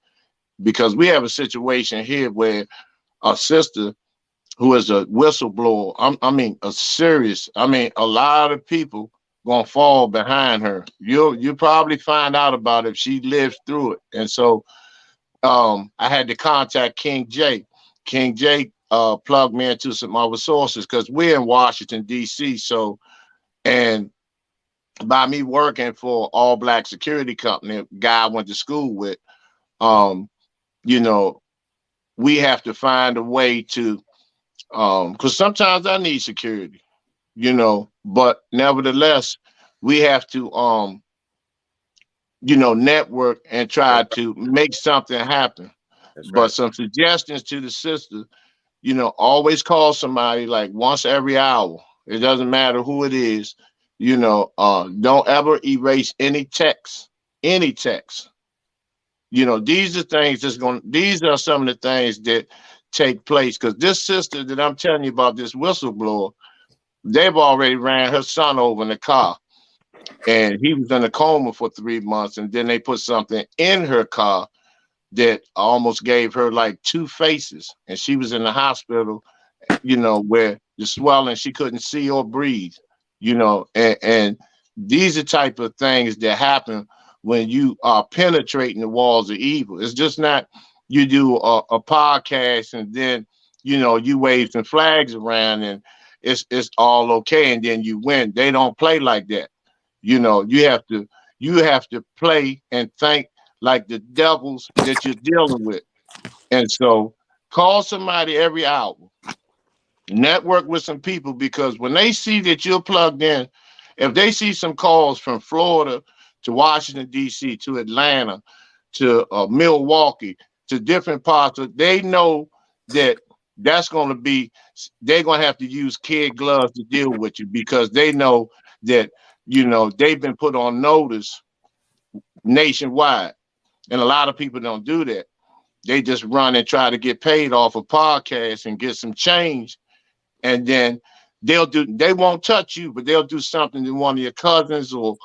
because we have a situation here where a sister who is a whistleblower, a lot of people gonna fall behind her. You'll probably find out about it if she lives through it. And so I had to contact King J. King J plugged me into some other sources, because we're in Washington, D.C. So, and by me working for all black security company, a guy I went to school with, you know, we have to find a way to, because sometimes I need security, you know, but nevertheless, we have to, you know, network and try to make something happen. That's right. But some suggestions to the sister, you know, always call somebody like once every hour. It doesn't matter who it is, you know, don't ever erase any text, any text. You know, these are things these are some of the things that take place, because this sister that I'm telling you about, this whistleblower, they've already ran her son over in the car, and he was in a coma for 3 months, and then they put something in her car that almost gave her like 2 faces, and she was in the hospital, you know, where the swelling, she couldn't see or breathe, you know, and these are type of things that happen when you are penetrating the walls of evil. It's just not you do a podcast and then, you know, you wave some flags around and it's all okay and then you win. They don't play like that. You know, you have to play and think like the devils that you're dealing with. And so call somebody every hour, network with some people, because when they see that you're plugged in, if they see some calls from Florida to Washington, D.C., to Atlanta, to Milwaukee, to different parts, they know that that's going to be, they're going to have to use kid gloves to deal with you, because they know that, they've been put on notice nationwide. And a lot of people don't do that. They just run and try to get paid off of podcasts and get some change. And then they won't touch you, but they'll do something to one of your cousins, or,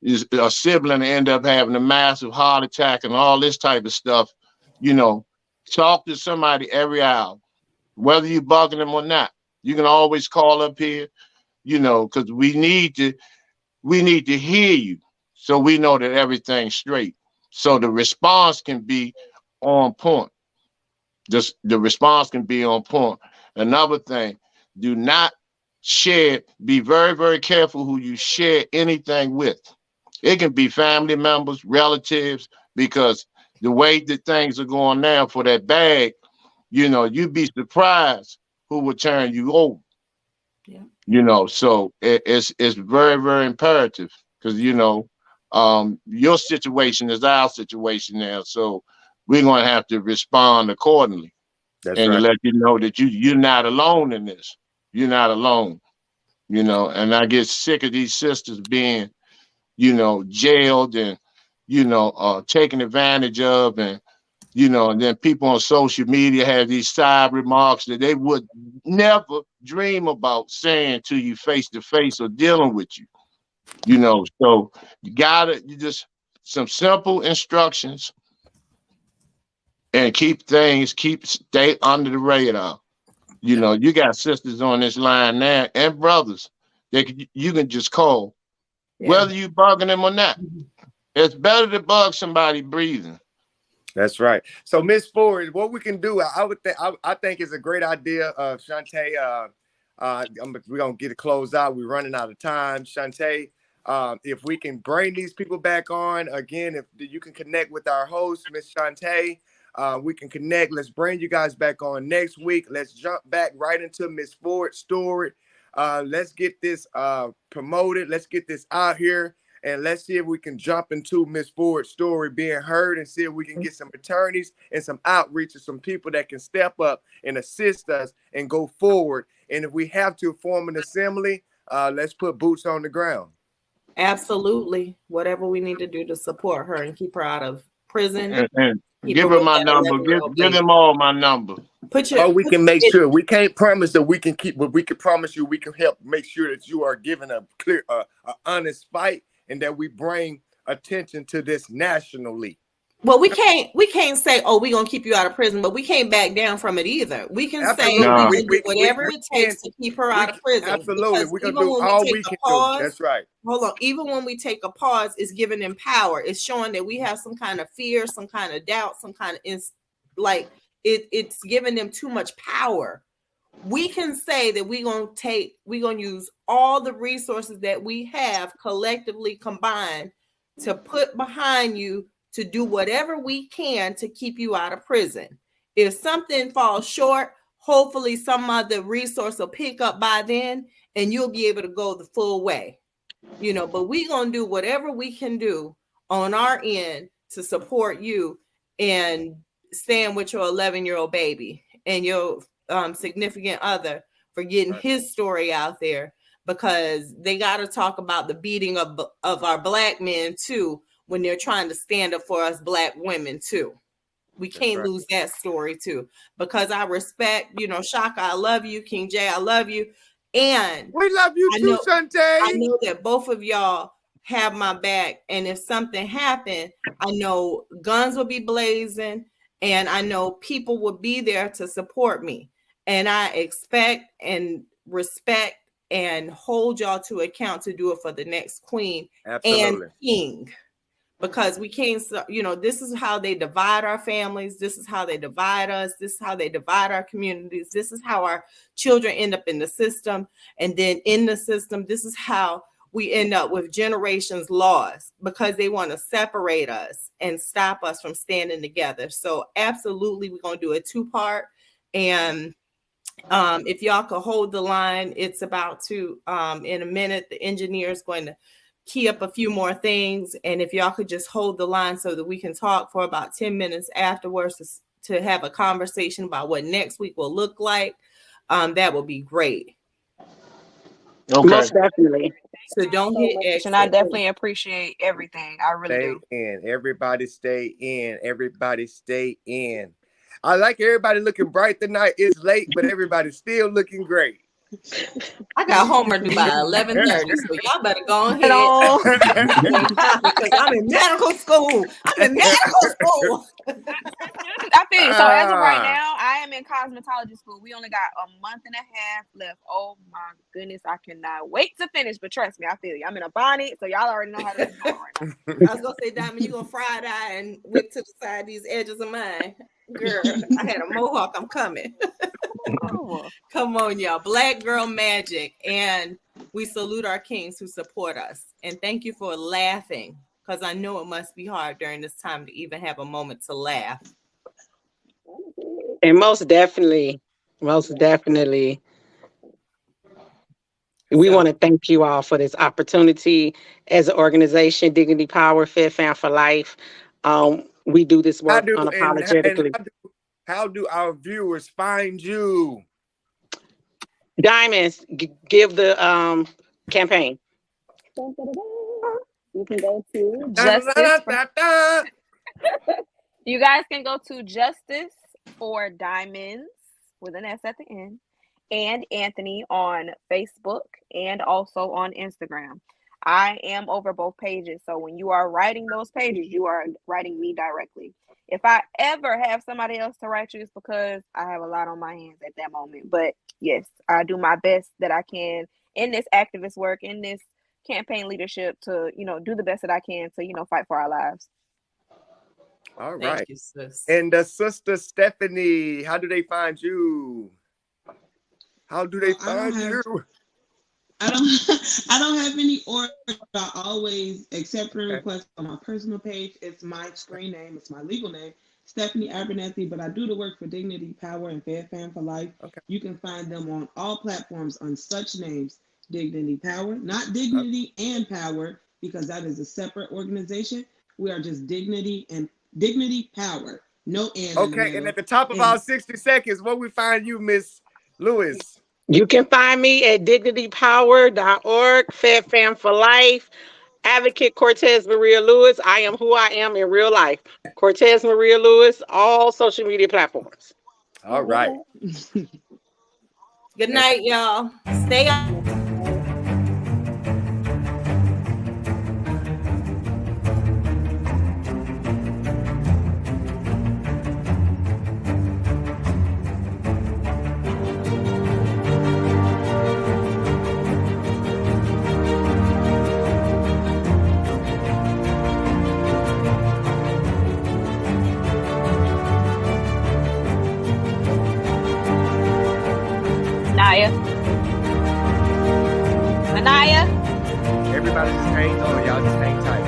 is a sibling, end up having a massive heart attack and all this type of stuff. Talk to somebody every hour, whether you're bugging them or not. You can always call up here, because we need to hear you, so we know that everything's straight. So the response can be on point. Just the response can be on point. Another thing, do not share, be very, very careful who you share anything with. It can be family members, relatives, because the way that things are going now for that bag, you'd be surprised who will turn you over. Yeah. So it's very, very imperative, because, your situation is our situation now. So we're going to have to respond accordingly. That's and right. to let you know that you're not alone in this. You're not alone. And I get sick of these sisters being, jailed and, taken advantage of. And, and then people on social media have these side remarks that they would never dream about saying to you face to face or dealing with you. So you just some simple instructions, and stay under the radar. You got sisters on this line now, and brothers that you can just call, whether you bugging them or not. It's better to bug somebody breathing. That's right. So, Miss Ford, what we can do, I think it's a great idea. Shantae, we're gonna get it closed out. We're running out of time. Shantae, if we can bring these people back on again, if you can connect with our host, Miss Shantae, we can connect. Let's bring you guys back on next week. Let's jump back right into Miss Ford's story. Let's get this promoted. Let's get this out here. And let's see if we can jump into Miss Ford's story being heard, and see if we can get some attorneys and some outreach to some people that can step up and assist us and go forward. And if we have to form an assembly, let's put boots on the ground. Absolutely. Whatever we need to do to support her and keep her out of prison. And give her my number. Give them all my number. We can make sure. We can't promise that we can keep, but we can promise you we can help make sure that you are given a clear, honest fight, and that we bring attention to this nationally. Well, we can't say, oh, we're gonna keep you out of prison, but we can't back down from it either. We can say we do whatever it takes to keep her out of prison. Absolutely, we're gonna do all we can do. That's right. Hold on. Even when we take a pause, it's giving them power. It's showing that we have some kind of fear, some kind of doubt, some kind of it's giving them too much power. We can say that we're gonna use all the resources that we have collectively combined to put behind you, to do whatever we can to keep you out of prison. If something falls short, hopefully some other resource will pick up by then, and you'll be able to go the full way. But we're going to do whatever we can do on our end to support you and stand with your 11-year-old baby and your significant other for getting his story out there, because they got to talk about the beating of our Black men too, when they're trying to stand up for us Black women too. We can't lose that story too, because I respect, Shaka, I love you. King Jay, I love you. And we love you too, Shantae. I know that both of y'all have my back. And if something happened, I know guns will be blazing, and I know people will be there to support me. And I expect and respect and hold y'all to account to do it for the next queen and king. Because we can't, this is how they divide our families. This is how they divide us. This is how they divide our communities. This is how our children end up in the system. And then in the system, this is how we end up with generations lost because they want to separate us and stop us from standing together. So absolutely, we're going to do a 2-part. And if y'all could hold the line, it's about to, in a minute, the engineer is going to key up a few more things. And if y'all could just hold the line so that we can talk for about 10 minutes afterwards to have a conversation about what next week will look like, that would be great. Okay. Most definitely. So don't So hit much, exit. and I definitely appreciate everything. I really Stay do. in. Everybody stay in. Everybody stay in. I like everybody looking bright tonight. It's late, but everybody's still looking great. I got homework due by 11:30, so y'all better go ahead Hello. because I'm in medical school. I'm in medical school. I feel you. So as of right now, I am in cosmetology school. We only got a month and a half left. Oh my goodness, I cannot wait to finish. But trust me, I feel you. I'm in a bonnet, so y'all already know how this is going right now. I was gonna say, Diamond, you gonna fry eye and whip to the side these edges of mine. Girl, I had a mohawk. I'm coming. Oh. Come on, y'all. Black girl magic. And we salute our kings who support us. And thank you for laughing, because I know it must be hard during this time to even have a moment to laugh. And most definitely, we So- want to thank you all for this opportunity as an organization, Dignity Power, Fed Fam for Life. We do this work unapologetically. How do our viewers find you? Diamonds, give the campaign. You can go to Justice. You guys can go to Justice for Diamonds with an S at the end, and Anthony on Facebook and also on Instagram. I am over both pages. So when you are writing those pages, you are writing me directly. If I ever have somebody else to write you, it's because I have a lot on my hands at that moment. But yes, I do my best that I can in this activist work, in this campaign leadership to, do the best that I can to, fight for our lives. All right. Thank you, sis. And Sister Stephanie, how do they find you? How do they find you? I don't have any order. I always accept friend requests on my personal page. It's my screen name. It's my legal name, Stephanie Abernathy. But I do the work for Dignity, Power, and Fed Fam for Life. Okay. You can find them on all platforms on such names: Dignity Power, not Dignity and Power, because that is a separate organization. We are just Dignity and Dignity Power. No and. Okay, and at the top of our 60 seconds, where we find you, Miss Lewis? You can find me at dignitypower.org, Fed Fam for Life, Advocate Cortez Maria Lewis. I am who I am in real life. Cortez Maria Lewis, all social media platforms. All right. Good night, y'all. Stay up. Anaya. Everybody just hang on. Y'all just hang tight.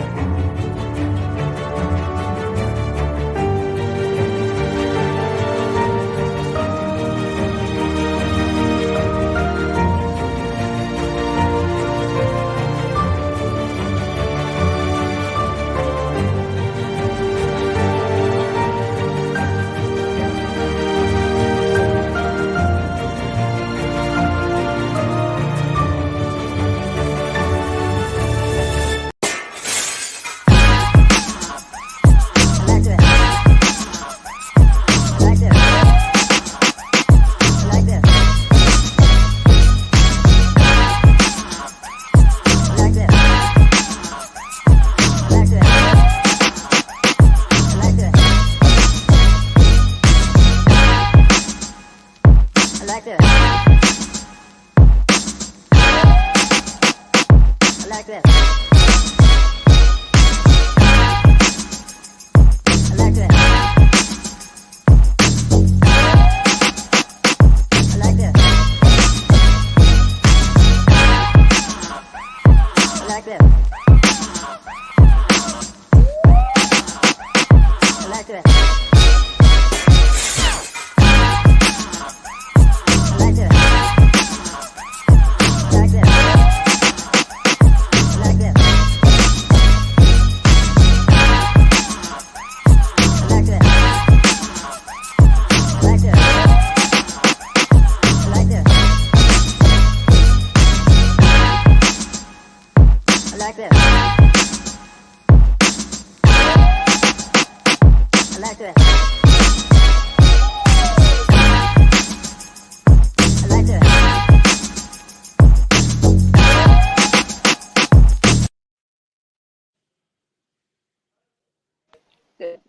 good.